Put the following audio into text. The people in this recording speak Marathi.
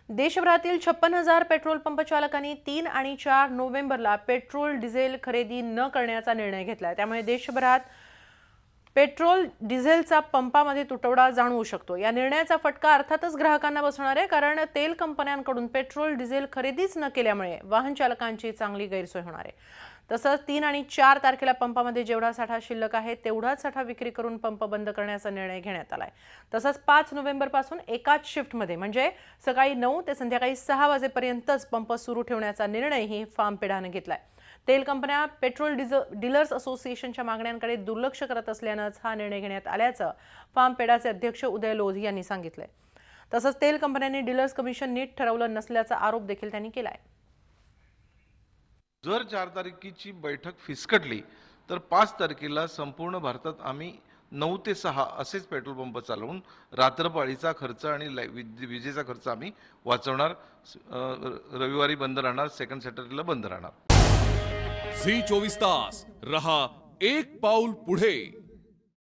देशभरातील 56,000 पेट्रोल पंप चालकांनी 3 आणि 4 नोव्हेंबरला पेट्रोल डिझेल खरेदी न करण्याचा निर्णय घेतलाय। त्यामुळे देशभरात पेट्रोल डिझेलचा पंपामध्ये तुटवडा जाणवू शकतो। या निर्णयाचा फटका अर्थातच ग्राहकांना बसणार आहे, कारण तेल कंपन्यांकडून पेट्रोल डिझेल खरेदीच न केल्यामुळे वाहन चालकांची चांगली गैरसोय होणार आहे। तसंच 3 आणि 4 तारखेला पंपामध्ये जेवढा साठा शिल्लक आहे तेवढाच साठा विक्री करून पंप बंद करण्याचा निर्णय घेण्यात आलाय। तसंच 5 नोव्हेंबरपासून एकाच शिफ्टमध्ये म्हणजे सकाळी 9 ते संध्याकाळी 6 वाजेपर्यंतच पंप सुरू ठेवण्याचा निर्णयही फार्मपेडाने घेतलाय। तेल कंपन्या पेट्रोल डीलर्स असोसिएशनच्या मागण्यांकडे दुर्लक्ष करत असल्यानंच हा निर्णय घेण्यात आल्याचं फार्मपेडाचे अध्यक्ष उदय लोधी यांनी सांगितलंय। तसंच तेल कंपन्यांनी डीलर्स कमिशन नीट ठरवलं नसल्याचा आरोप देखील त्यांनी केलाय। जर 4 तारखेची बैठक फिसकटली तर 5 तारखेला संपूर्ण भारतात आम्ही 9 ते 6 असेच पेट्रोल पंप चालवून रात्रपाळीचा खर्च आणि विजेचा खर्च आम्ही वाचवणार। रविवारी बंद राहणार, सेकंड सॅटर्डेला बंद राहणार। झी 24 तास रहा एक पाऊल पुढे।